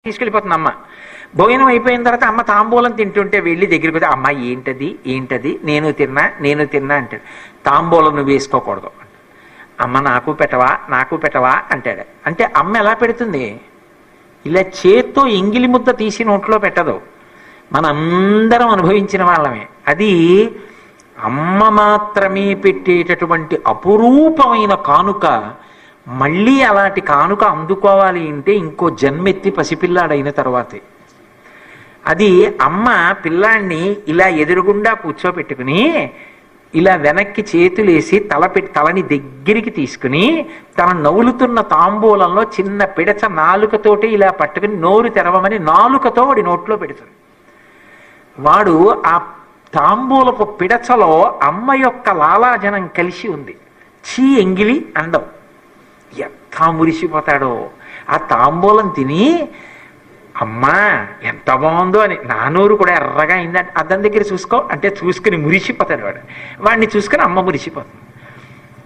తీసుకెళ్ళిపోతుంది అమ్మ. భోజనం అయిపోయిన తర్వాత అమ్మ తాంబూలం తింటుంటే వెళ్ళి దగ్గరికి పోతే, అమ్మ ఏంటది ఏంటది, నేను తిన్నా అంటాడు. తాంబూలం నువ్వు వేసుకోకూడదు. అమ్మ నాకు పెట్టవా అంటాడు. అంటే అమ్మ ఎలా పెడుతుంది? ఇలా చేత్తో ఎంగిలి ముద్ద తీసి నోట్లో పెట్టదు. మనందరం అనుభవించిన వాళ్ళమే. అది అమ్మ మాత్రమే పెట్టేటటువంటి అపురూపమైన కానుక. మళ్ళీ అలాంటి కానుక అందుకోవాలి అంటే ఇంకో జన్మెత్తి పసిపిల్లాడైన తర్వాతే. అది అమ్మ పిల్లాన్ని ఇలా ఎదురుగుండా కూర్చోపెట్టుకుని ఇలా వెనక్కి చేతులేసి తలని దగ్గరికి తీసుకుని తన నవ్వులుతున్న తాంబూలంలో చిన్న పిడచ నాలుకతోటి ఇలా పట్టుకుని నోరు తెరవమని నాలుకతో వాడి నోట్లో పెడుతుంది. వాడు ఆ తాంబూలపు పిడచలో అమ్మ యొక్క లాలాజనం కలిసి ఉంది. చీ ఎంగిలి అండం. ఎంత మురిసిపోతాడో. ఆ తాంబూలం తిని అమ్మా ఎంత బాగుందో అని నా నోరు కూడా ఎర్రగా అయిందంటే అద్దం దగ్గర చూసుకో అంటే చూసుకుని మురిసిపోతాడు వాడు. వాడిని చూసుకుని అమ్మ మురిసిపోతుంది.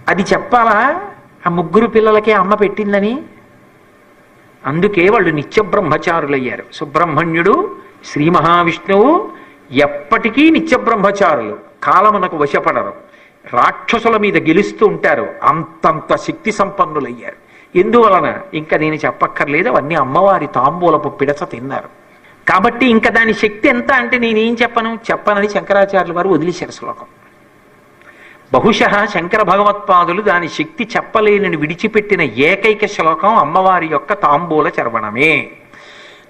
అది చెప్పాలా ఆ ముగ్గురు పిల్లలకే అమ్మ పెట్టిందని? అందుకే వాళ్ళు నిత్య బ్రహ్మచారులయ్యారు. సుబ్రహ్మణ్యుడు, శ్రీ మహావిష్ణువు ఎప్పటికీ నిత్య బ్రహ్మచారులు. కాలమునకు వశపడరు. రాక్షసుల మీద గెలుస్తూ ఉంటారు. అంతంత శక్తి సంపన్నులయ్యారు. ఎందువలన ఇంకా నేను చెప్పక్కర్లేదు, అవన్నీ అమ్మవారి తాంబూలపు పిడచ తిన్నారు. కాబట్టి ఇంకా దాని శక్తి ఎంత అంటే నేనేం చెప్పనని శంకరాచార్యుల వారు వదిలేశారు శ్లోకం. బహుశः శంకర భగవత్పాదులు దాని శక్తి చెప్పలేనని విడిచిపెట్టిన ఏకైక శ్లోకం అమ్మవారి యొక్క తాంబూల చర్వణమే.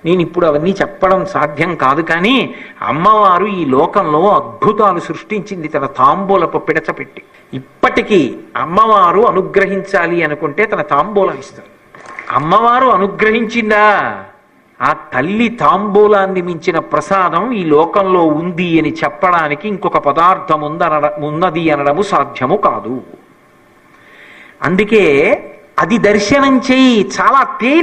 నేను ఇప్పుడు అవన్నీ చెప్పడం సాధ్యం కాదు. కానీ అమ్మవారు ఈ లోకంలో అద్భుతాలు సృష్టించింది తన తాంబూలపు పిడచ పెట్టి. ఇప్పటికీ అమ్మవారు అనుగ్రహించాలి అనుకుంటే తన తాంబూలం ఇస్తారు. అమ్మవారు అనుగ్రహించిందా? ఆ తల్లి తాంబూలాన్ని మించిన ప్రసాదం ఈ లోకంలో ఉంది అని చెప్పడానికి ఇంకొక పదార్థం ఉన్నది అనడము సాధ్యము కాదు. అందుకే అది దర్శనం చేయి. చాలా